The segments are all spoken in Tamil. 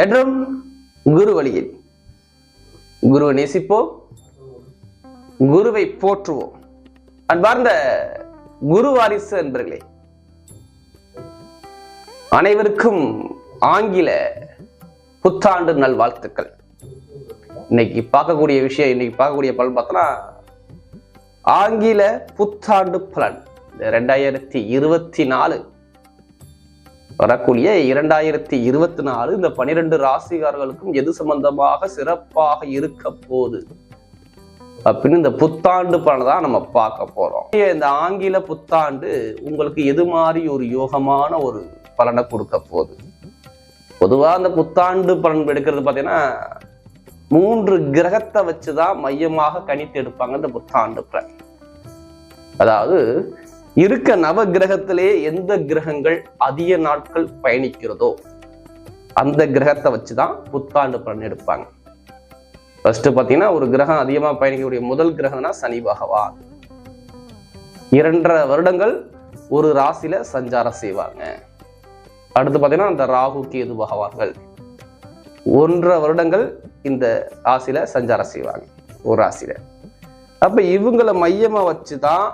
என்றும் குரு வழியில் குருவை நேசிப்போம், குருவை போற்றுவோம். அன்பார்ந்த குரு வாரிசு என்பர்களே, அனைவருக்கும் ஆங்கில புத்தாண்டு நல்வாழ்த்துக்கள். இன்னைக்கு பார்க்கக்கூடிய விஷயம், இன்னைக்கு பார்க்கக்கூடிய பலன் பார்த்தோம்னா ஆங்கில புத்தாண்டு பலன் 2024 வரக்கூடிய 2024 இந்த 12 ராசிகாரர்களுக்கும் எது சம்பந்தமாக சிறப்பாக இருக்க போகுது அப்படின்னு இந்த புத்தாண்டு பலனை தான் நம்ம பார்க்க போறோம். இந்த ஆங்கில புத்தாண்டு உங்களுக்கு எது மாதிரி ஒரு யோகமான ஒரு பலனை கொடுக்க போகுது. பொதுவா அந்த புத்தாண்டு பலன் எடுக்கிறது பார்த்தீங்கன்னா 3 கிரகத்தை வச்சுதான் மையமாக கணித்து எடுப்பாங்க இந்த புத்தாண்டு பலன். அதாவது இருக்க நவ கிரகத்திலே எந்த கிரகங்கள் அதிக நாட்கள் பயணிக்கிறதோ அந்த கிரகத்தை வச்சுதான் புத்தாண்டு பலன் எடுப்பாங்க. ஃபர்ஸ்ட் பாத்தீங்கன்னா ஒரு கிரகம் அதிகமா பயணிக்கக்கூடிய முதல் கிரகம்னா சனி பகவான். 2.5 வருடங்கள் ஒரு ராசியில சஞ்சாரம் செய்வாங்க. அடுத்து பாத்தீங்கன்னா அந்த ராகு கேது பகவான்கள் 1.5 வருடங்கள் இந்த ராசியில சஞ்சாரம் செய்வாங்க ஒரு ராசியில. அப்ப இவங்களை மையமா வச்சுதான்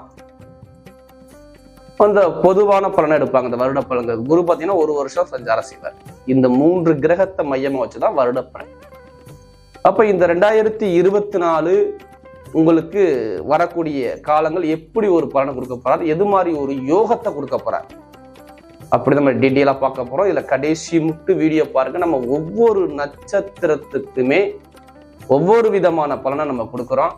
அந்த பொதுவான பலனை எடுப்பாங்க. இந்த வருட பலன்கள் குரு பார்த்தீங்கன்னா 1 வருஷம் சஞ்சாரம் செய்வார். இந்த 3 கிரகத்தை மையமா வச்சுதான் வருட பலன். அப்ப இந்த 2024 உங்களுக்கு வரக்கூடிய காலங்கள் எப்படி ஒரு பலனை கொடுக்க போறாரு, எது மாதிரி ஒரு யோகத்தை கொடுக்க போறாரு அப்படி நம்ம டீட்டெயிலா பார்க்க போறோம். இதுல கடைசி முட்டு வீடியோ பாருங்க. நம்ம ஒவ்வொரு நட்சத்திரத்துக்குமே ஒவ்வொரு விதமான பலனை நம்ம கொடுக்குறோம்.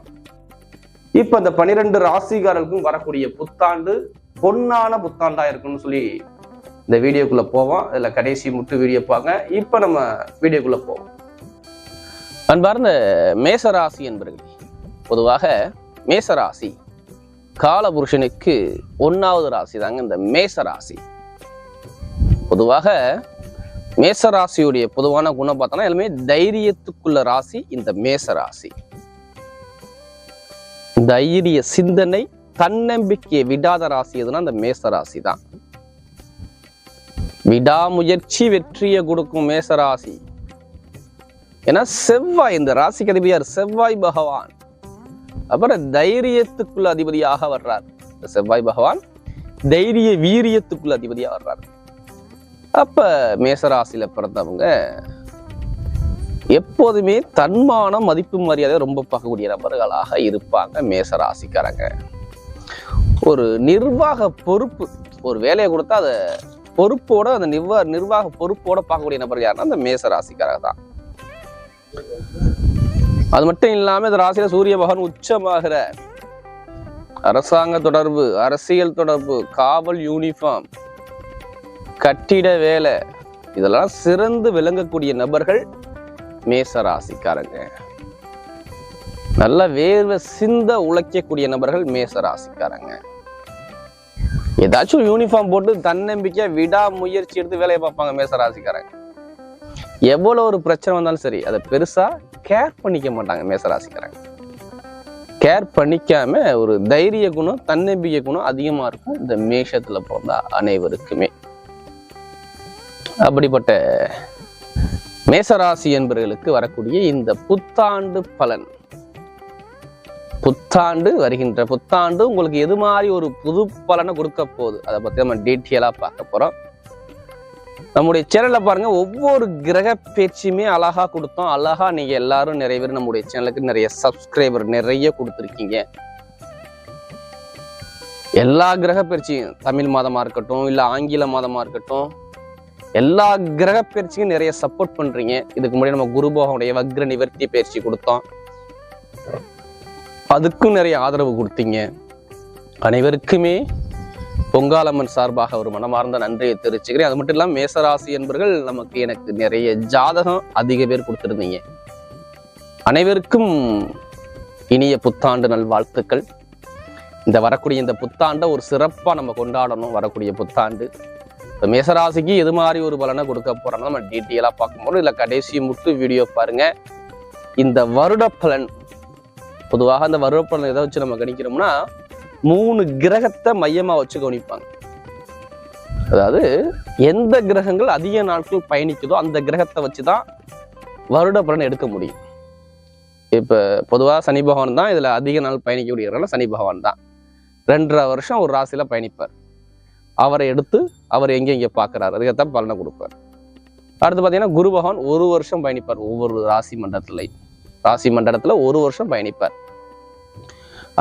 இப்ப இந்த 12 ராசிகாரர்களுக்கும் வரக்கூடிய புத்தாண்டு பொன்னான புத்தாண்டா இருக்குன்னு சொல்லி இந்த வீடியோக்குள்ள போவோம். இதுல கடைசி முட்டு வீடியோ பாருங்க. இப்ப நம்ம வீடியோக்குள்ள போவோம். அன்பார்ந்த மேசராசி என்பவர்களே, பொதுவாக மேசராசி காலபுருஷனுக்கு 1வது ராசி தாங்க இந்த மேசராசி. பொதுவாக மேசராசியுடைய பொதுவான குணம் பார்த்தோம்னா எல்லாமே தைரியத்துக்குள்ள ராசி இந்த மேசராசி. தைரிய சிந்தனை, தன்னம்பிக்கையை விடாத ராசி எதுனா இந்த மேசராசி தான். விடாமுயற்சி வெற்றியை கொடுக்கும் மேசராசி. ஏன்னா செவ்வாய் இந்த ராசிக்கு அதிபதியார் செவ்வாய் பகவான். அப்புறம் தைரியத்துக்குள்ள அதிபதியாக வர்றார் இந்த செவ்வாய் பகவான். தைரிய வீரியத்துக்குள்ள அதிபதியா வர்றார். அப்ப மேசராசியில பிறந்தவங்க எப்போதுமே தன்மானம் மதிப்பு மரியாதை ரொம்ப பார்க்கக்கூடிய நபர்களாக இருப்பாங்க மேசராசிக்காரங்க. ஒரு நிர்வாக பொறுப்பு, ஒரு வேலையை கொடுத்தா அதை பொறுப்போட அந்த நிர்வாக பொறுப்போட பார்க்கக்கூடிய நபர் யாருன்னா அந்த மேசராசிக்காரங்க தான். அது மட்டும் இல்லாம இந்த ராசியில சூரிய பகவான் உச்சமாகிற அரசாங்க தொடர்பு, அரசியல் தொடர்பு, காவல், யூனிஃபார்ம், கட்டிட வேலை இதெல்லாம் சிறந்து விளங்கக்கூடிய நபர்கள் மேசராசிக்காரங்க. நல்ல வேர்வை சிந்த உழைக்கக்கூடிய நபர்கள் மேசராசிக்காரங்க. ஏதாச்சும் யூனிஃபார்ம் போட்டு தன்னம்பிக்கையா விடாமுயற்சி எடுத்து வேலையை பார்ப்பாங்க மேசராசிக்காரங்க. எவ்வளவு ஒரு பிரச்சனை வந்தாலும் சரி அதை பெருசா கேர் பண்ணிக்க மாட்டாங்க மேசராசிக்காரங்க. கேர் பண்ணிக்காம ஒரு தைரிய குணம், தன்னம்பிக்கை குணம் அதிகமா இருக்கும் இந்த மேஷத்துல பிறந்த அனைவருக்குமே. அப்படிப்பட்ட மேசராசி என்பவர்களுக்கு வரக்கூடிய இந்த புத்தாண்டு பலன், புத்தாண்டு வருகின்ற புத்தாண்டு உங்களுக்கு எது மாதிரி ஒரு புது பலனை கொடுக்க போகுது அதை பத்தி நம்ம டீட்டெயிலா பார்க்க போறோம். நம்முடைய சேனல்ல பாருங்க, ஒவ்வொரு கிரக பேச்சுமே அழகா கொடுத்தோம். அழகா நீங்க எல்லாரும் நிறைய பேர் நம்முடைய சேனலுக்கு நிறைய சப்ஸ்கிரைபர் நிறைய கொடுத்துருக்கீங்க. எல்லா கிரக பயிற்சியும் தமிழ் மாதமா இருக்கட்டும் இல்ல ஆங்கில மாதமா இருக்கட்டும், எல்லா கிரக பயிற்சிக்கும் நிறைய சப்போர்ட் பண்றீங்க. இதுக்கு முன்னாடி நம்ம குருபோகனுடைய வக்ர நிவர்த்தி பயிற்சி கொடுத்தோம், அதுக்கும் நிறைய ஆதரவு கொடுத்தீங்க. அனைவருக்குமே பொங்காலம்மன் சார்பாக ஒரு மனமார்ந்த நன்றியை தெரிவிச்சுக்கிறேன். அது மட்டும் இல்லாமல் மேசராசி என்பவர்கள் எனக்கு நிறைய ஜாதகம் அதிக பேர் கொடுத்துருந்தீங்க. அனைவருக்கும் இனிய புத்தாண்டு நல்வாழ்த்துக்கள். இந்த வரக்கூடிய இந்த புத்தாண்டை ஒரு சிறப்பாக நம்ம கொண்டாடணும். வரக்கூடிய புத்தாண்டு இப்போ மேசராசிக்கு எது மாதிரி ஒரு பலனை கொடுக்க போறோம்னா நம்ம டீட்டெயிலாக பார்க்கும்போது இல்லை கடைசி முட்டு வீடியோ பாருங்க. இந்த வருட பலன், பொதுவாக அந்த வருட பலன் எதை வச்சு நம்ம கணிக்கிறோம்னா 3 கிரகத்தை மையமா வச்சு கவனிப்பாங்க. அதாவது எந்த கிரகங்கள் அதிக நாட்கள் பயணிக்குதோ அந்த கிரகத்தை வச்சுதான் வருட பலன் எடுக்க முடியும். இப்ப பொதுவா சனி பகவான் தான் இதுல அதிக நாள் பயணிக்கக்கூடியவர்கள். சனி பகவான் தான் 2.5 வருஷம் ஒரு ராசியில பயணிப்பார். அவரை எடுத்து அவர் எங்க பாக்குறாரு அதுக்கத்தான் பலனை கொடுப்பார். அடுத்து பாத்தீங்கன்னா குரு பகவான் 1 வருஷம் பயணிப்பார். ஒவ்வொரு ராசி மண்டலத்துல 1 வருஷம் பயணிப்பார்.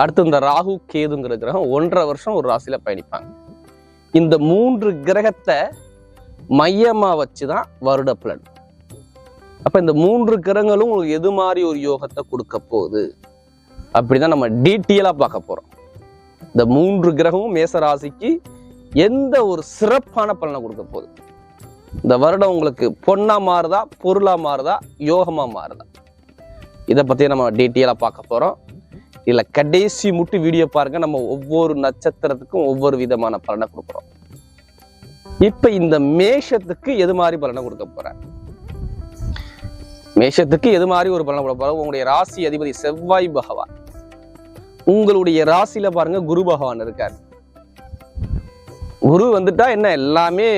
அடுத்து இந்த ராகு கேதுங்கிற கிரகம் 1.5 வருஷம் ஒரு ராசியில பயணிப்பாங்க. இந்த 3 கிரகத்தை மையமா வச்சுதான் வருட பலன். அப்ப இந்த 3 கிரகங்களும் உங்களுக்கு எது மாதிரி ஒரு யோகத்தை கொடுக்க போகுது அப்படிதான் நம்ம டீட்டெயிலா பார்க்க போறோம். இந்த 3 கிரகமும் மேச ராசிக்கு எந்த ஒரு சிறப்பான பலனை கொடுக்க போகுது, இந்த வருடம் உங்களுக்கு பொண்ணா மாறுதா, பொருளா மாறுதா, யோகமா மாறுதா, இதை பத்தி நம்ம டீட்டெயிலா பார்க்க போறோம். இதுல கடைசி முட்டு வீடியோ பாருங்க. நம்ம ஒவ்வொரு நட்சத்திரத்துக்கும் ஒவ்வொரு விதமான பலனை கொடுக்குறோம். இப்ப இந்த மேஷத்துக்கு எது மாதிரி பலனை கொடுக்க போறேன், மேஷத்துக்கு எது மாதிரி ஒரு பலனை கொடுக்க போறோம். உங்களுடைய ராசி அதிபதி செவ்வாய் பகவான் உங்களுடைய ராசியில பாருங்க குரு பகவான் இருக்காரு. குரு வந்துட்டா என்ன, எல்லாமே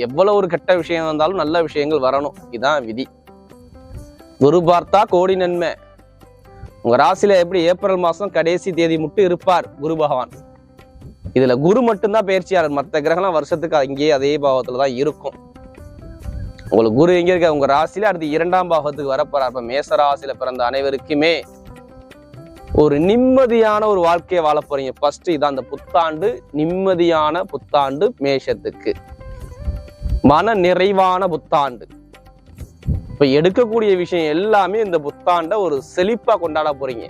எவ்வளவு ஒரு கெட்ட விஷயம் வந்தாலும் நல்ல விஷயங்கள் வரணும், இதான் விதி. குரு பார்த்தா கோடி நன்மை. உங்க ராசியில எப்படி ஏப்ரல் மாசம் கடைசி தேதி மட்டும் இருப்பார் குரு பகவான். இதுல குரு மட்டும்தான் பயிற்சியாளர், மற்ற கிரகம்லாம் வருஷத்துக்கு அங்கேயே அதே பாவத்துலதான் இருக்கும். உங்களுக்கு குரு எங்க இருக்க, உங்க ராசியில அடுத்து 2ஆம் பாவத்துக்கு வரப்போறார். இப்ப மேச ராசியில பிறந்த அனைவருக்குமே ஒரு நிம்மதியான ஒரு வாழ்க்கையை வாழ போறீங்க. ஃபர்ஸ்ட் இதான் அந்த புத்தாண்டு, நிம்மதியான புத்தாண்டு மேஷத்துக்கு, மன நிறைவான புத்தாண்டு. இப்ப எடுக்கக்கூடிய விஷயம் எல்லாமே இந்த புத்தாண்ட ஒரு செழிப்பா கொண்டாட போறீங்க.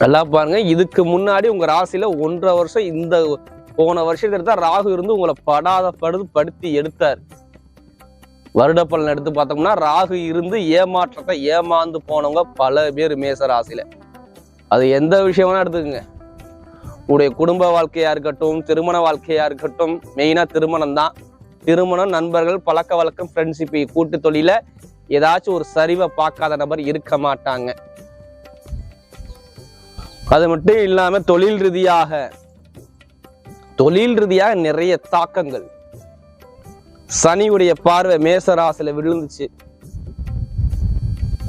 நல்லா பாருங்க, இதுக்கு முன்னாடி உங்க ராசியில 1.5 வருஷம் இந்த போன வருஷத்துல எடுத்தா ராகு இருந்து உங்களை படுத்தி எடுத்தார். வருட பலன் எடுத்து பார்த்தோம்னா ராகு இருந்து ஏமாற்றத்தை ஏமாந்து போனவங்க பல பேர் மேச ராசியில. அது எந்த விஷயம்னா எடுத்துக்கோங்க, உங்களுடைய குடும்ப வாழ்க்கையா இருக்கட்டும், திருமண வாழ்க்கையா இருக்கட்டும். மெயினா திருமணம் தான். திருமணம், நண்பர்கள், பழக்க வழக்கம், ஃப்ரெண்ட்ஷிப், கூட்டு தொழில ஏதாச்சும் ஒரு சரிவை பார்க்காத நபர் இருக்க மாட்டாங்க. அது மட்டும் இல்லாம தொழில் ரீதியாக நிறைய தாக்கங்கள். சனியுடைய பார்வை மேச ராசியில விழுந்துச்சு.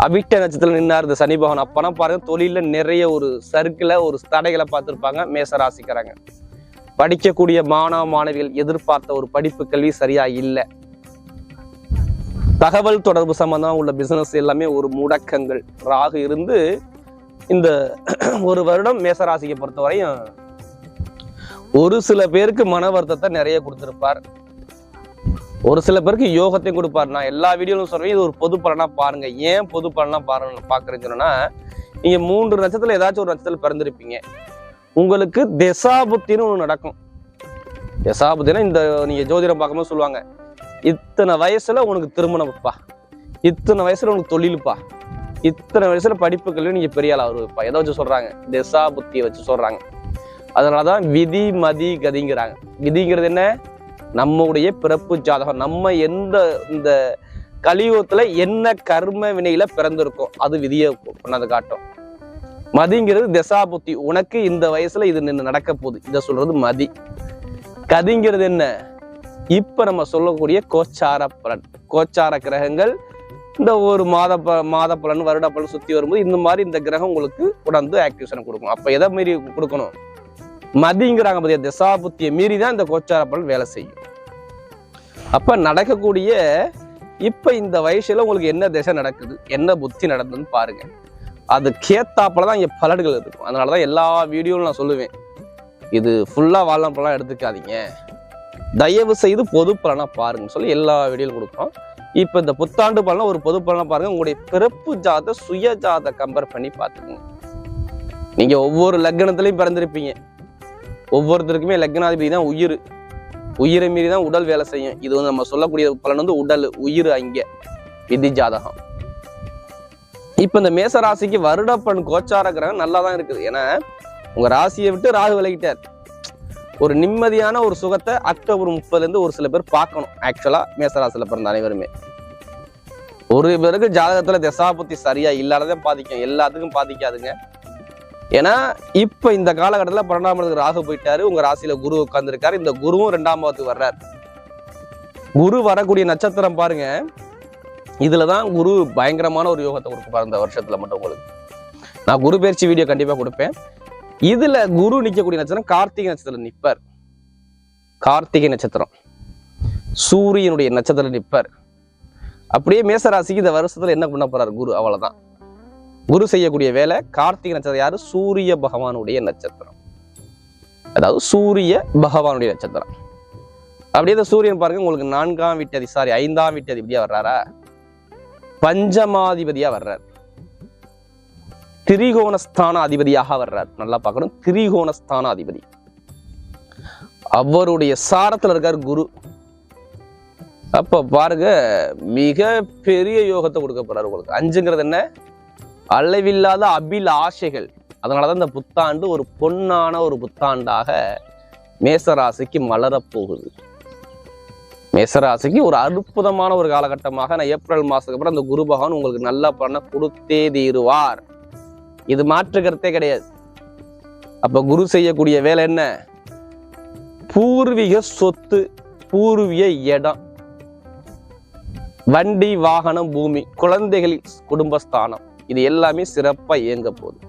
அபிட்ட நட்சத்திரம் நின்னாரு இந்த சனி பகவான். அப்பனா பாருங்க, தொழில நிறைய ஒரு சர்க்கிள ஒரு தடைகளை பார்த்திருப்பாங்க மேச ராசிக்காரங்க. படிக்கக்கூடிய மாணவ மாணவிகள் எதிர்பார்த்த ஒரு படிப்பு கல்வி சரியா இல்லை. தகவல் தொடர்பு சம்பந்தமா உள்ள பிசினஸ் எல்லாமே ஒரு முடக்கங்கள். ராகு இருந்து இந்த ஒரு வருடம் மேசராசியை பொறுத்தவரையும் ஒரு சில பேருக்கு மன வருத்தத்தை நிறைய கொடுத்திருப்பார், ஒரு சில பேருக்கு யோகத்தையும் கொடுப்பார். நான் எல்லா வீடியோலும் சொல்றேன், இது ஒரு பொது பலனா பாருங்க. ஏன் பொது பலனா பாக்குறேன்னு சொன்னா, நீங்க 3 நட்சத்திரம் ஏதாச்சும் ஒரு நட்சத்திரம் பிறந்திருப்பீங்க. உங்களுக்கு தசாபுத்தின்னு ஒண்ணு நடக்கும். தசாபுத்தினா இந்த நீங்க ஜோதிடம் பார்க்கும்போது சொல்லுவாங்க, இத்தனை வயசுல உனக்கு திருமணம்ப்பா, இத்தனை வயசுல உனக்கு தொழிலுப்பா, இத்தனை வயசுல படிப்புகள் நீங்க பெரிய ஆள் வருவப்பா. எதை வச்சு சொல்றாங்க, தசாபுத்தியை வச்சு சொல்றாங்க. அதனாலதான் விதி மதி கதிங்கிறாங்க. விதிங்கிறது என்ன, நம்முடைய பிறப்பு ஜாதகம், நம்ம இந்த கலியுகத்துல என்ன கர்ம வினையில பிறந்திருக்கோம் அது விதியை பண்ணதை காட்டும். மதிங்கிறது தசாபுத்தி, உனக்கு இந்த வயசுல இது நின்று நடக்க போகுது, இதை சொல்றது மதி. கதிங்கிறது என்ன, இப்ப நம்ம சொல்லக்கூடிய கோச்சார பலன். கோச்சார கிரகங்கள் இந்த ஒரு மாத பலன் வருட பலன் சுத்தி வரும்போது இந்த மாதிரி இந்த கிரகம் உங்களுக்கு உணர்ந்து ஆக்டிவேஷன் கொடுக்கும். அப்ப எதை மீறி கொடுக்கணும், மதிங்கிறாங்க பத்தியா, தசாபுத்தியை மீறி தான் இந்த கோச்சார பலன் வேலை செய்யும். அப்ப நடக்கக்கூடிய இப்ப இந்த வயசுல உங்களுக்கு என்ன திசை நடக்குது, என்ன புத்தி நடந்ததுன்னு பாருங்க. அது கேத்தாப்பலதான் இங்க பலன்கள் இருக்கும். அதனாலதான் எல்லா வீடியோவும் நான் சொல்லுவேன், இது ஃபுல்லா வாழ்நாள் பலனா எடுத்துக்காதீங்க, தயவு செய்து பொது பலனா பாருங்க சொல்லி எல்லா வீடியோவும் கொடுக்குறோம். இப்ப இந்த புத்தாண்டு பலனா ஒரு பொது பலனா பாருங்க. உங்களுடைய பிறப்பு ஜாத சுய ஜாத கம்பேர் பண்ணி பார்த்துக்கோங்க. நீங்க ஒவ்வொரு லக்னத்திலையும் பிறந்திருப்பீங்க. ஒவ்வொருத்தருக்குமே லக்னாதிபதி தான் உயிர், உயிரை மீறி தான் உடல் வேலை செய்யும். இது வந்து நம்ம சொல்லக்கூடிய பலன் வந்து உடல், உயிர் அங்க விதி ஜாதகம். இப்ப இந்த மேச ராசிக்கு வருடப்பன் கோச்சார கிரகம் நல்லா தான் இருக்குது. ஏன்னா உங்க ராசியை விட்டு ராகு விலகிட்டார். ஒரு நிம்மதியான ஒரு சுகத்தை அக்டோபர் 30 ஒரு சில பேர் பார்க்கணும். ஆக்சுவலா மேசராசியில பிறந்த அனைவருமே ஒரு பேருக்கு ஜாதகத்துல தசாபுத்தி சரியா இல்லாததான் பாதிக்கும், எல்லாத்துக்கும் பாதிக்காதுங்க. ஏன்னா இப்ப இந்த காலகட்டத்தில் 12ஆம் இடத்துக்கு ராகு போயிட்டாரு, உங்க ராசியில குரு உட்கார்ந்துருக்காரு. இந்த குருவும் 2ஆம் பாவத்துக்கு வர்றாரு. குரு வரக்கூடிய நட்சத்திரம் பாருங்க, இதுலதான் குரு பயங்கரமான ஒரு யோகத்தை கொடுப்பாரு இந்த வருஷத்துல மட்டும். உங்களுக்கு நான் குரு பயிற்சி வீடியோ கண்டிப்பா கொடுப்பேன். இதுல குரு நிக்கக்கூடிய நட்சத்திரம் கார்த்திகை நட்சத்திரம் நிற்பார். கார்த்திகை நட்சத்திரம் சூரியனுடைய நட்சத்திரம் நிற்பார். அப்படியே மேசராசிக்கு இந்த வருஷத்துல என்ன பண்ண போறாரு குரு, அவ்வளவுதான். குரு செய்யக்கூடிய வேலை கார்த்திகை நட்சத்திரம் யாரு? சூரிய பகவானுடைய நட்சத்திரம். அதாவது சூரிய பகவானுடைய நட்சத்திரம். அப்படியே இந்த சூரியன் பாருங்க, உங்களுக்கு 4ஆம் வீட்டு 5ஆம் வீட்டு அதிபதியா வர்றாரா, பஞ்சமாதிபதியா வர்றார், திரிகோணஸ்தான அதிபதியாக வர்றார். நல்லா பார்க்கணும், திரிகோணஸ்தான அதிபதி. அவருடைய சாரத்துல இருக்கார் குரு. அப்ப பாருங்க, மிக பெரிய யோகத்தை கொடுக்க போறாரு உங்களுக்கு. 5ங்கிறது என்ன? அளவில்லாத அபிலாஷைகள். அதனாலதான் இந்த புத்தாண்டு ஒரு பொன்னான ஒரு புத்தாண்டாக மேசராசிக்கு மலரப்போகுது. மேசராசிக்கு ஒரு அற்புதமான ஒரு காலகட்டமாக நான் ஏப்ரல் மாசத்துக்கு அப்புறம் அந்த குரு பகவான் உங்களுக்கு நல்ல பலனை கொடுத்தே தீருவார். இது மாற்று கருத்தே கிடையாது. அப்ப குரு செய்யக்கூடிய வேலை என்ன? பூர்வீக சொத்து, பூர்வீக இடம், வண்டி, வாகனம், பூமி, குழந்தைகளின் குடும்பஸ்தானம், இது எல்லாமே சிறப்பா இயங்க போகுது.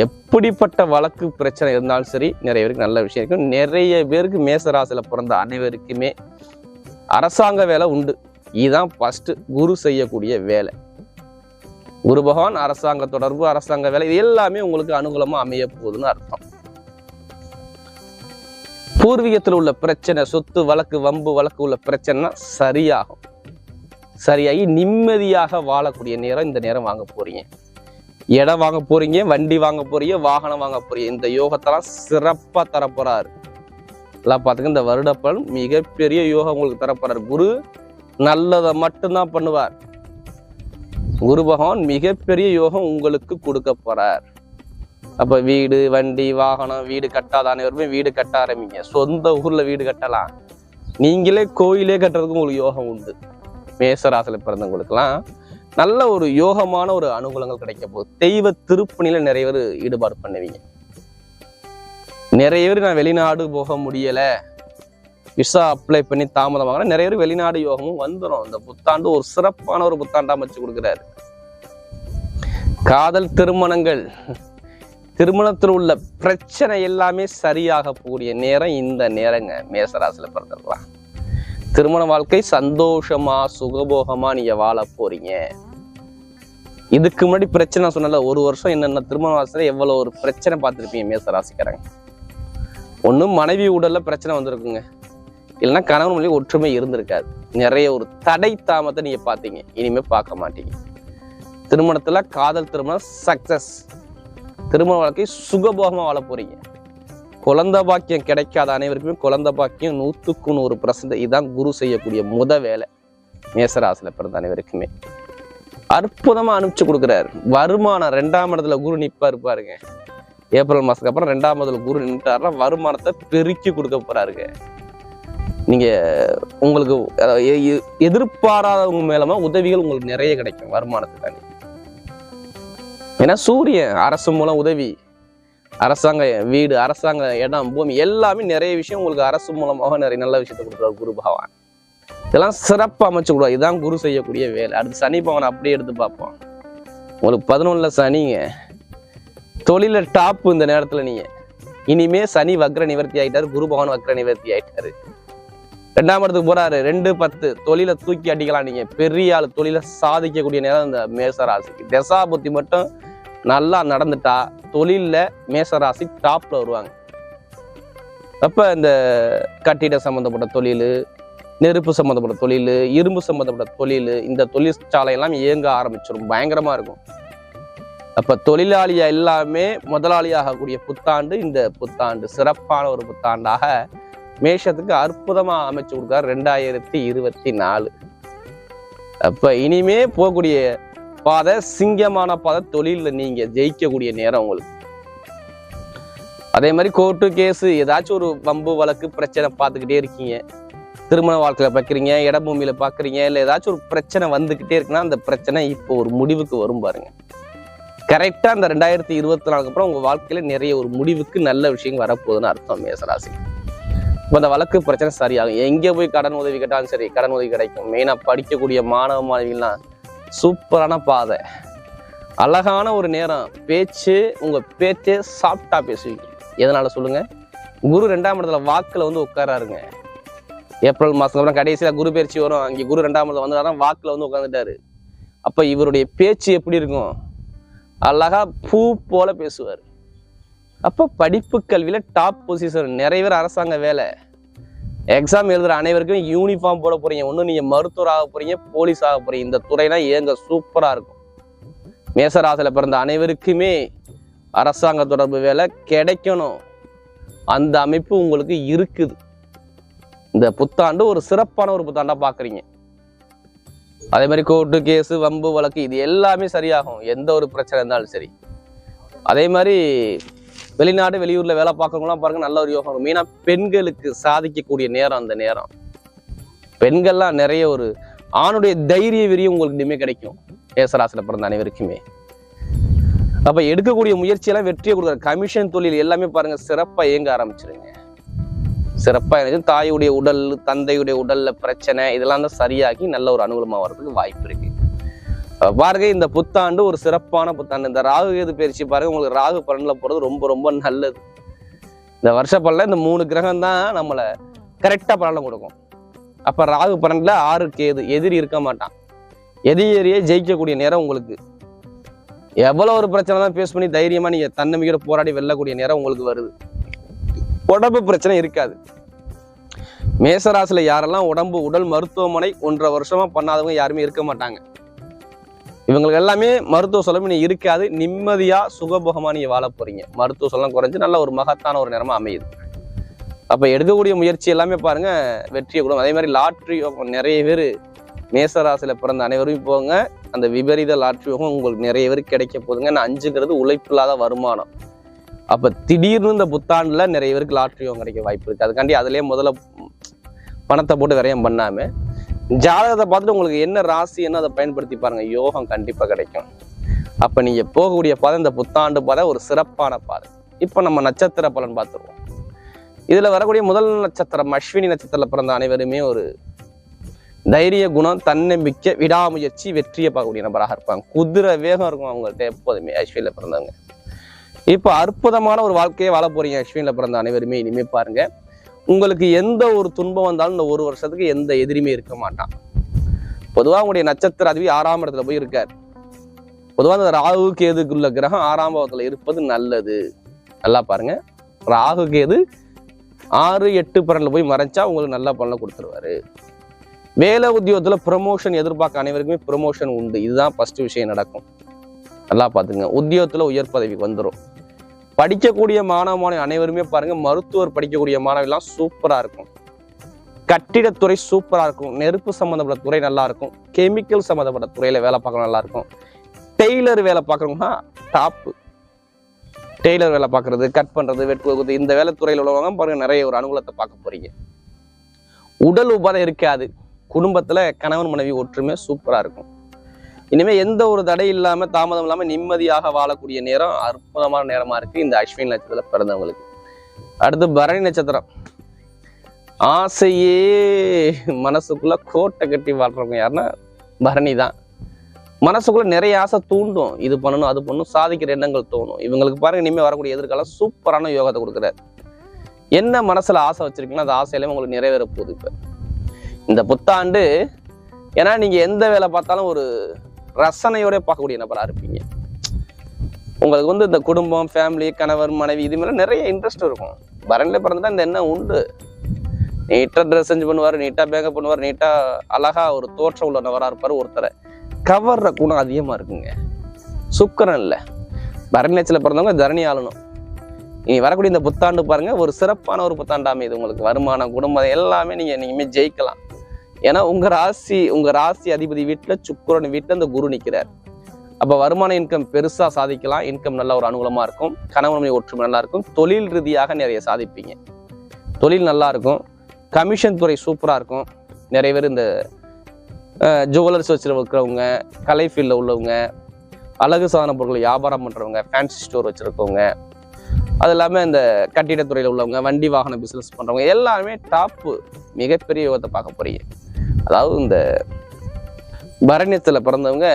எப்படிப்பட்ட வழக்கு பிரச்சனை இருந்தாலும் சரி, நிறைய பேருக்கு நல்ல விஷயம் இருக்கும். நிறைய பேருக்கு மேசராசியில பிறந்த அனைவருக்குமே அரசாங்க வேலை உண்டு. இதுதான் ஃபர்ஸ்ட் குரு செய்யக்கூடிய வேலை. குரு பகவான் அரசாங்க தொடர்பு, அரசாங்க வேலை, இது எல்லாமே உங்களுக்கு அனுகூலமா அமைய போகுதுன்னு அர்த்தம். பூர்வீகத்தில் உள்ள பிரச்சனை, சொத்து வழக்கு, வம்பு வழக்கு உள்ள பிரச்சனை சரியாகும். சரியாகி நிம்மதியாக வாழக்கூடிய நேரம் இந்த நேரம் வாங்க போறீங்க. இடம் வாங்க போறீங்க, வண்டி வாங்க போறீங்க, வாகனம் வாங்க போறீங்க. இந்த யோகத்தெல்லாம் சிறப்பா தரப்போறாரு. எல்லாம் பார்த்துக்க, இந்த வருடப்பலன் மிகப்பெரிய யோகம் உங்களுக்கு தரப்போறாரு. குரு நல்லதை மட்டும்தான் பண்ணுவார். குரு பகவான் மிகப்பெரிய யோகம் உங்களுக்கு கொடுக்க போறார். அப்ப வீடு, வண்டி, வாகனம், வீடு கட்டாத அனைவருமே வீடு கட்ட ஆரம்பிங்க. சொந்த ஊர்ல வீடு கட்டலாம். நீங்களே கோயிலே கட்டுறதுக்கு உங்களுக்கு யோகம் உண்டு. மேசராசியில பிறந்தவங்களுக்குலாம் நல்ல ஒரு யோகமான ஒரு அனுகூலங்கள் கிடைக்க போகுது. தெய்வ திருப்பணியில நிறைய பேர் ஈடுபாடு பண்ணுவீங்க. நிறைய பேர் நான் வெளிநாடு போக முடியல, விசா அப்ளை பண்ணி தாமதமாக, நிறைய பேர் வெளிநாடு யோகமும் வந்துடும். இந்த புத்தாண்டு ஒரு சிறப்பான ஒரு புத்தாண்டா அமைச்சு கொடுக்குறாரு. காதல் திருமணங்கள், திருமணத்தில் உள்ள பிரச்சனை எல்லாமே சரியாக கூடிய நேரம் இந்த நேரங்க. மேசராசியில பிறந்தவங்களாம் திருமண வாழ்க்கை சந்தோஷமா சுகபோகமா நீங்க வாழ போறீங்க. இதுக்கு முன்னாடி பிரச்சனை சொன்னல, ஒரு வருஷம் என்னென்ன திருமண வாசல எவ்வளவு ஒரு பிரச்சனை பார்த்துருப்பீங்க மேசராசிக்காரங்க. ஒன்றும் மனைவி உடல்ல பிரச்சனை வந்திருக்குங்க, இல்லைன்னா கணவன் மொழி ஒற்றுமை இருந்திருக்காது. நிறைய ஒரு தடை தாமத்தை நீங்க பார்த்தீங்க, இனிமே பார்க்க மாட்டீங்க. திருமணத்துல காதல் திருமணம் சக்சஸ், திருமண வாழ்க்கை சுகபோகமா வாழ போறீங்க. குழந்தை பாக்கியம் கிடைக்காத அனைவருக்குமே குழந்தை பாக்கியம் 100% இதுதான் குரு செய்யக்கூடிய வேலை. மேசராசியில பிறந்த அனைவருக்குமே அற்புதமா அனுப்பிச்சு கொடுக்குறாரு. வருமானம் 2ஆம் இடத்துல குரு நிப்பாரு பாருங்க. ஏப்ரல் மாசத்துக்கு அப்புறம் 2ஆம் இடத்துல குரு நின்றுட்டாருன்னா வருமானத்தை பெருக்கி கொடுக்க போறாருங்க. நீங்க உங்களுக்கு எதிர்பாராதவங்க மேலமா உதவிகள் உங்களுக்கு நிறைய கிடைக்கும் வருமானத்துக்காண்டி. ஏன்னா சூரியன் அரசு மூலம் உதவி, அரசாங்க வீடு, அரசாங்க இடம், பூமி, எல்லாமே நிறைய விஷயம் உங்களுக்கு அரசு மூலமாக நிறைய நல்ல விஷயத்தை கொடுக்குறாரு குரு பகவான். இதெல்லாம் சிறப்பு அமைச்சு கொடுவார். இதுதான் குரு செய்யக்கூடிய வேலை. அடுத்து சனி பகவான் அப்படியே எடுத்து பார்ப்போம். உங்களுக்கு 11ல சனிங்க, தொழில டாப். இந்த நேரத்துல நீங்க இனிமே சனி வக்ர நிவர்த்தி ஆயிட்டாரு, குரு பகவான் வக்ர நிவர்த்தி ஆயிட்டாரு. 2ஆம் இடத்துக்கு போறாரு. 2-10 தொழிலை தூக்கி அடிக்கலாம். நீங்க பெரிய ஆள், தொழிலை சாதிக்கக்கூடிய நேரம் இந்த மேசராசிக்கு. தசா புத்தி மட்டும் நல்லா நடந்துட்டா தொழில்ல மேசராசி டாப்ல வருவாங்க. அப்ப இந்த கட்டிட சம்பந்தப்பட்ட தொழில், நெருப்பு சம்பந்தப்பட்ட தொழில், இரும்பு சம்பந்தப்பட்ட தொழில், இந்த தொழிற்சாலை எல்லாம் இயங்க ஆரம்பிச்சிடும். பயங்கரமா இருக்கும். அப்ப தொழிலாளியா எல்லாமே முதலாளியாகக்கூடிய புத்தாண்டு இந்த புத்தாண்டு சிறப்பான ஒரு புத்தாண்டாக மேஷத்துக்கு அற்புதமா அமைச்சு கொடுத்தார் 2024. அப்ப இனிமே போகக்கூடிய பாதை சிங்கமான பாதை. தொழில நீங்க ஜெயிக்கக்கூடிய நேரம் உங்களுக்கு. அதே மாதிரி கோர்ட்டு கேஸு, ஏதாச்சும் ஒரு வம்பு வழக்கு பிரச்சனை பார்த்துக்கிட்டே இருக்கீங்க. திருமண வாழ்க்கையில பார்க்குறீங்க, இடபூமியில பார்க்குறீங்க, இல்லை ஏதாச்சும் ஒரு பிரச்சனை வந்துகிட்டே இருக்குன்னா அந்த பிரச்சனை இப்போ ஒரு முடிவுக்கு வரும் பாருங்க. கரெக்டா அந்த 2024 அப்புறம் உங்க வாழ்க்கையில நிறைய ஒரு முடிவுக்கு நல்ல விஷயம் வரப்போகுதுன்னு அர்த்தம் மேசராசி. இப்போ அந்த வழக்கு பிரச்சனை சரியாகும். எங்கே போய் கடன் உதவி கேட்டாலும் சரி கடன் உதவி கிடைக்கும். மெயினா படிக்கக்கூடிய மாணவ மாணவிகள்லாம் சூப்பரான பாதை, அழகான ஒரு நேரம். பேச்சு, உங்க பேச்சே சாஃப்டா பேசுவீங்க. எதனால சொல்லுங்க? குரு 2ஆம் இடத்துல வாக்குல வந்து உட்காராருங்க. ஏப்ரல் மாசத்துக்கு அப்புறம் கடைசியில குரு பயிற்சி வரும். அங்கே குரு 2ஆம் இடத்துல வந்து வாக்குல வந்து உட்காந்துட்டாரு. அப்ப இவருடைய பேச்சு எப்படி இருக்கும்? அழகா பூ போல பேசுவார். அப்ப படிப்பு கல்வியில டாப் பொசிஷன். நிறைய பேர் அரசாங்க வேலை, எக்ஸாம் எழுதுற அனைவருக்கும் யூனிஃபார்ம் போட போறீங்க. ஒண்ணு நீங்க மருத்துவர் ஆக போறீங்க, போலீஸ் ஆக போறீங்க. இந்த துறைனா ஏங்க சூப்பரா இருக்கும். மேசராசியில பிறந்த அனைவருக்குமே அரசாங்க தொடர்பு வேலை கிடைக்கணும். அந்த அமைப்பு உங்களுக்கு இருக்குது. இந்த புத்தாண்டு ஒரு சிறப்பான ஒரு புத்தாண்டா பாக்குறீங்க. அதே மாதிரி கோர்ட்டு கேஸு வம்பு வழக்கு இது எல்லாமே சரியாகும். எந்த ஒரு பிரச்சனை இருந்தாலும் சரி. அதே மாதிரி வெளிநாடு வெளியூர்ல வேலை பார்க்கறவங்களாம் பாருங்க, நல்ல ஒரு யோகம். மெயினா பெண்களுக்கு சாதிக்கக்கூடிய நேரம். அந்த நேரம் பெண்கள்லாம் நிறைய ஒரு ஆணுடைய தைரிய வெறியும் உங்களுக்கு இனிமே கிடைக்கும். மேசராசியில பிறந்த அனைவருக்குமே. அப்ப எடுக்கக்கூடிய முயற்சியெல்லாம் வெற்றியை கொடுக்குற கமிஷன் தொழில் எல்லாமே பாருங்க சிறப்பா இயங்க ஆரம்பிச்சிருங்க. சிறப்பா எனக்கு தாயுடைய உடல், தந்தையுடைய உடல்ல பிரச்சனை இதெல்லாம் தான் சரியாகி நல்ல ஒரு அனுகூலமா வர்றதுக்கு வாய்ப்பு இருக்கு. பாருங்க, இந்த புத்தாண்டு ஒரு சிறப்பான புத்தாண்டு. இந்த ராகு கேது பயிற்சி பாருங்க, உங்களுக்கு ராகு பலன்ல போறது ரொம்ப ரொம்ப நல்லது. இந்த வருஷ பலன்ல இந்த 3 கிரகம் தான் நம்மளை கரெக்டா பலனை கொடுக்கும். அப்ப ராகு பலன்ல 6 கேது, எதிரி இருக்க மாட்டான். எதிரியே ஜெயிக்கக்கூடிய நேரம் உங்களுக்கு. எவ்வளவு ஒரு பிரச்சனை தான் பேஸ் பண்ணி தைரியமா நீங்க தன்னம்பிக்கையோட போராடி வெல்லக்கூடிய நேரம் உங்களுக்கு வருது. உடம்பு பிரச்சனை இருக்காது. மேசராசில யாரெல்லாம் உடல் மருத்துவமனை 1.5 வருஷமா பண்ணாதவங்க யாருமே இருக்க மாட்டாங்க. இவங்களுக்கு எல்லாமே மருத்துவ செலவு இருக்காது. நிம்மதியா சுகபோகமா நீங்க வாழ போறீங்க. மருத்துவ செலவு குறைஞ்சு நல்ல ஒரு மகத்தான ஒரு நேரமா அமையுது. அப்ப எடுக்கக்கூடிய முயற்சி எல்லாமே பாருங்க வெற்றியை கொடுக்கும். அதே மாதிரி லாட்ரி யோகம் நிறைய பேர் மேசராசியில பிறந்த அனைவரும் போங்க. அந்த விபரீத லாட்ரி யோகம் உங்களுக்கு நிறைய பேர் கிடைக்க போதுங்க. நான் 5ங்கிறது உழைப்பு இல்லாத வருமானம். அப்ப திடீர்னு இந்த புத்தாண்டுல நிறைய பேருக்கு லாட்ரி யோகம் கிடைக்க வாய்ப்பு இருக்கு. அதுக்காண்டி அதுலயே முதல்ல பணத்தை போட்டு விரயம் பண்ணாம ஜாதகத்தை பார்த்துட்டு உங்களுக்கு என்ன ராசி என்ன அதை பயன்படுத்தி பாருங்க. யோகம் கண்டிப்பா கிடைக்கும். அப்ப நீங்க போகக்கூடிய பாதை இந்த புத்தாண்டு பாதை ஒரு சிறப்பான பாதை. இப்ப நம்ம நட்சத்திர பலன் பார்த்துருவோம். இதுல வரக்கூடிய முதல் நட்சத்திரம் அஸ்வினி நட்சத்திரத்துல பிறந்த அனைவருமே ஒரு தைரிய குணம், தன்னம்பிக்கை, விடாமுயற்சி, வெற்றியை பார்க்கக்கூடிய நபராக இருப்பாங்க. குதிரை வேகம் இருக்கும் அவங்கள்ட்ட எப்போதுமே அஸ்வினில பிறந்தவங்க. இப்ப அற்புதமான ஒரு வாழ்க்கையை வாழ போறீங்க. அஸ்வினில பிறந்த அனைவருமே இனிமே பாருங்க, உங்களுக்கு எந்த ஒரு துன்பம் வந்தாலும் இந்த 1 வருஷத்துக்கு எந்த எதிரியுமே இருக்க மாட்டான். பொதுவா உங்களுடைய நட்சத்திர அதிபதி 6ஆம் இடத்துல போய் இருக்கார். பொதுவா இந்த ராகு கேதுக்குள்ள கிரகம் 6ஆம் பாவத்துல இருப்பது நல்லது. நல்லா பாருங்க, ராகு கேது 6, 8 பலன்ல போய் மறைச்சா உங்களுக்கு நல்ல பலனை கொடுத்துருவாரு. வேலை உத்தியோகத்துல ப்ரமோஷன் எதிர்பார்க்க அனைவருக்குமே ப்ரமோஷன் உண்டு. இதுதான் ஃபர்ஸ்ட் விஷயம் நடக்கும். நல்லா பாத்துங்க, உத்தியோகத்துல உயர் பதவி வந்துடும். படிக்கக்கூடிய மாணவ அனைவருமே பாருங்க, மருத்துவர் படிக்கக்கூடிய மாணவெல்லாம் சூப்பரா இருக்கும். கட்டிடத்துறை சூப்பரா இருக்கும். நெருப்பு சம்பந்தப்பட்ட துறை நல்லா இருக்கும். கெமிக்கல் சம்பந்தப்பட்ட துறையில வேலை பார்க்க நல்லா இருக்கும். டெய்லர் வேலை பார்க்கறவங்கன்னா டாப்பு. டெய்லர் வேலை பார்க்கறது, கட் பண்றது, வெட்டுவது, இந்த வேலை துறையில உள்ளவங்க பாருங்க நிறைய ஒரு அனுகூலத்தை பார்க்க போறீங்க. உடல் உபாதை இருக்காது. குடும்பத்துல கணவன் மனைவி ஒற்றுமை சூப்பரா இருக்கும். இனிமே எந்த ஒரு தடை இல்லாம தாமதம் இல்லாம நிம்மதியாக வாழக்கூடிய நேரம் அற்புதமான நேரமா இருக்கு இந்த அஸ்வினி நட்சத்திரத்துல பிறந்தவங்களுக்கு. அடுத்து பரணி நட்சத்திரம். ஆசையே மனசுக்குள்ள கோட்டை கட்டி வாழ்றவங்க யாருன்னா பரணி தான். மனசுக்குள்ள நிறைய ஆசை தூண்டும். இது பண்ணணும் அது பண்ணணும், சாதிக்கிற எண்ணங்கள் தோணும். இவங்களுக்கு பாருங்க இனிமே வரக்கூடிய எதிர்காலம் சூப்பரான யோகத்தை கொடுக்குறாரு. என்ன மனசுல ஆசை வச்சிருக்கீங்கன்னா அந்த ஆசையில உங்களுக்கு நிறைவேற போகுது. இப்ப இந்த புத்தாண்டு ஏன்னா நீங்க எந்த வேலை பார்த்தாலும் ஒரு ரசனையோட பார்க்கக்கூடிய நபரா இருப்பீங்க. உங்களுக்கு வந்து இந்த குடும்பம், ஃபேமிலி, கணவர், மனைவி இது மாதிரி நிறைய இன்ட்ரெஸ்ட் இருக்கும். பரன்ல பிறந்துட்டா இந்த எண்ணம் உண்டு. நீட்டா ட்ரெஸ் செஞ்சு பண்ணுவாரு, நீட்டா மேக்கப் பண்ணுவார், நீட்டா அழகா ஒரு தோற்றம் உள்ள நபரா இருப்பாரு. ஒருத்தரை கவர்ற குணம் அதிகமா இருக்குங்க. சுக்கிரன் இல்ல, பரணி நட்சத்திரத்துல பிறந்தவங்க தரணி ஆளணும். இனி வரக்கூடிய இந்த புத்தாண்டு பாருங்க ஒரு சிறப்பான ஒரு புத்தாண்டு அமையுது. உங்களுக்கு வருமானம், குடும்பம் எல்லாமே நீங்க ஜெயிக்கலாம். ஏன்னா உங்க ராசி அதிபதி வீட்டுல சுக்கிரன் வீட்டுல இந்த குரு நிக்கிறார். அப்ப வருமான இன்கம் பெருசா சாதிக்கலாம். இன்கம் நல்ல ஒரு அனுகூலமா இருக்கும். கணவன் ஒற்றுமை நல்லா இருக்கும். தொழில் ரீதியாக நிறைய சாதிப்பீங்க. தொழில் நல்லா இருக்கும். கமிஷன் துறை சூப்பரா இருக்கும். நிறைய பேர் இந்த ஜுவல்லர்ஸ் வச்சிருக்கிறவங்க, கலை ஃபீல்ட்ல உள்ளவங்க, அழகு சாதன பொருட்கள் வியாபாரம் பண்றவங்க, ஃபேன்சி ஸ்டோர் வச்சிருக்கவங்க, அது இல்லாமல் இந்த கட்டிடத்துறையில் உள்ளவங்க, வண்டி வாகன பிசினஸ் பண்றவங்க எல்லாருமே டாப்பு மிகப்பெரிய யோகத்தை பார்க்க போறீங்க. அதாவது இந்த பரணியத்துல பிறந்தவங்க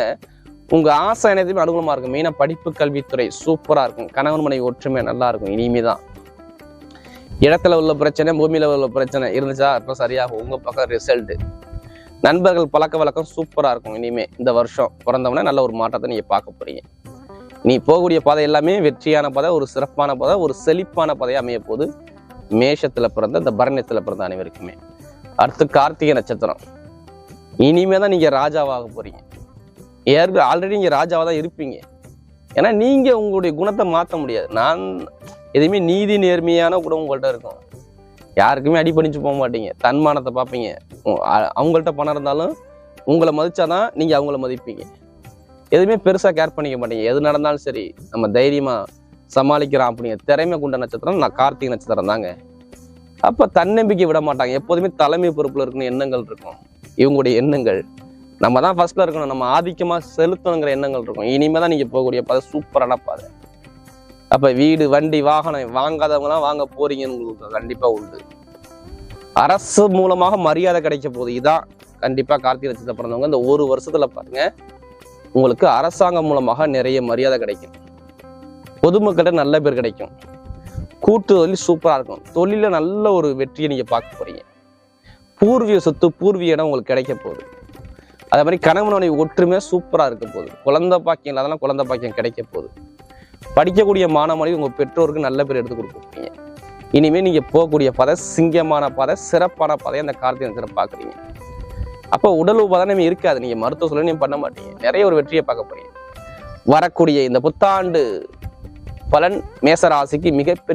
உங்க ஆசை அனைத்துமே அனுகூலமா இருக்கும். மெயினா படிப்பு கல்வித்துறை சூப்பரா இருக்கும். கணவன் மனைவி ஒற்றுமை நல்லா இருக்கும். இனிமேதான் இடத்துல உள்ள பிரச்சனை, பூமியில உள்ள பிரச்சனை இருந்துச்சா இப்ப சரியாகும். உங்க பக்கம் ரிசல்ட். நண்பர்கள் பழக்க வழக்கம் சூப்பரா இருக்கும். இனிமே இந்த வருஷம் பிறந்தவன நல்ல ஒரு மாற்றத்தை நீங்க பார்க்க போறீங்க. நீ போகக்கூடிய பாதை எல்லாமே வெற்றியான பாதை, ஒரு சிறப்பான பாதை, ஒரு செழிப்பான பாதையா அமைய போது மேஷத்துல பிறந்த இந்த பரணியத்துல பிறந்த அனைவருக்குமே. அடுத்து கார்த்திகை நட்சத்திரம். இனிமே தான் நீங்க ராஜாவாக போறீங்க. ஆல்ரெடி நீங்க ராஜாவா தான் இருப்பீங்க. ஏன்னா நீங்க உங்களுடைய குணத்தை மாற்ற முடியாது. நான் எதுவுமே நீதி நேர்மையான குணம் உங்கள்கிட்ட இருக்கும். யாருக்குமே அடிபணிச்சு போக மாட்டீங்க. தன்மானத்தை பார்ப்பீங்க. அவங்கள்ட்ட பணம் இருந்தாலும் உங்களை மதிச்சாதான் நீங்க அவங்கள மதிப்பீங்க. எதுவுமே பெருசா கேர் பண்ணிக்க மாட்டீங்க. எது நடந்தாலும் சரி நம்ம தைரியமா சமாளிக்கிறோம் அப்படிங்கிற திறமை கொண்ட நட்சத்திரம் நான் கார்த்திகை நட்சத்திரம் தாங்க. அப்ப தன்னம்பிக்கை விட மாட்டாங்க. எப்போதுமே தலைமை பொறுப்புல இருக்கணும் எண்ணங்கள் இருக்கும். இவங்களுடைய எண்ணங்கள் நம்ம தான் ஃபர்ஸ்ட்ல இருக்கணும், நம்ம ஆதிக்கமா செலுத்தணுங்கிற எண்ணங்கள் இருக்கும். இனிமே தான் நீங்க போகக்கூடிய பாதை சூப்பரான பாதை. அப்ப வீடு, வண்டி, வாகனம் வாங்காதவங்கலாம் வாங்க போறீங்கன்னு உங்களுக்கு கண்டிப்பா உண்டு. அரசு மூலமாக மரியாதை கிடைக்க போகுது. இதான் கண்டிப்பா கார்த்திகை நட்சத்திரம் பிறந்தவங்க இந்த ஒரு வருஷத்துல பாருங்க உங்களுக்கு அரசாங்கம் மூலமாக நிறைய மரியாதை கிடைக்கும். பொதுமக்கிட்ட நல்ல பேர் கிடைக்கும். கூட்டு தொழில் சூப்பரா இருக்கும். தொழில நல்ல ஒரு வெற்றியை நீங்க பார்க்க போறீங்க. பூர்வீக சொத்து, பூர்வீக இடம் உங்களுக்கு கிடைக்க போகுது. அதே மாதிரி கணவனுடைய ஒற்றுமை சூப்பரா இருக்க போகுது. குழந்தை பாக்கியம் இல்லாதனால குழந்தை பாக்கியம் கிடைக்க போகுது. படிக்கக்கூடிய மாணவனை உங்க பெற்றோருக்கு நல்ல பேர் எடுத்து கொடுப்பீங்க. இனிமே நீங்க போகக்கூடிய பாதை சிங்கமான பாதை, சிறப்பான பாதையை அந்த கார்த்திகை நட்சத்திரம் பாக்குறீங்க. அப்போ உடல் உபாதானமே இருக்காது. நீங்க மருத்துவ சொல்ல நீங்க பண்ண மாட்டீங்க. நிறைய ஒரு வெற்றியை பார்க்க போறீங்க. வரக்கூடிய இந்த புத்தாண்டு பலன் மேசராசிக்கு மிகப்பெரிய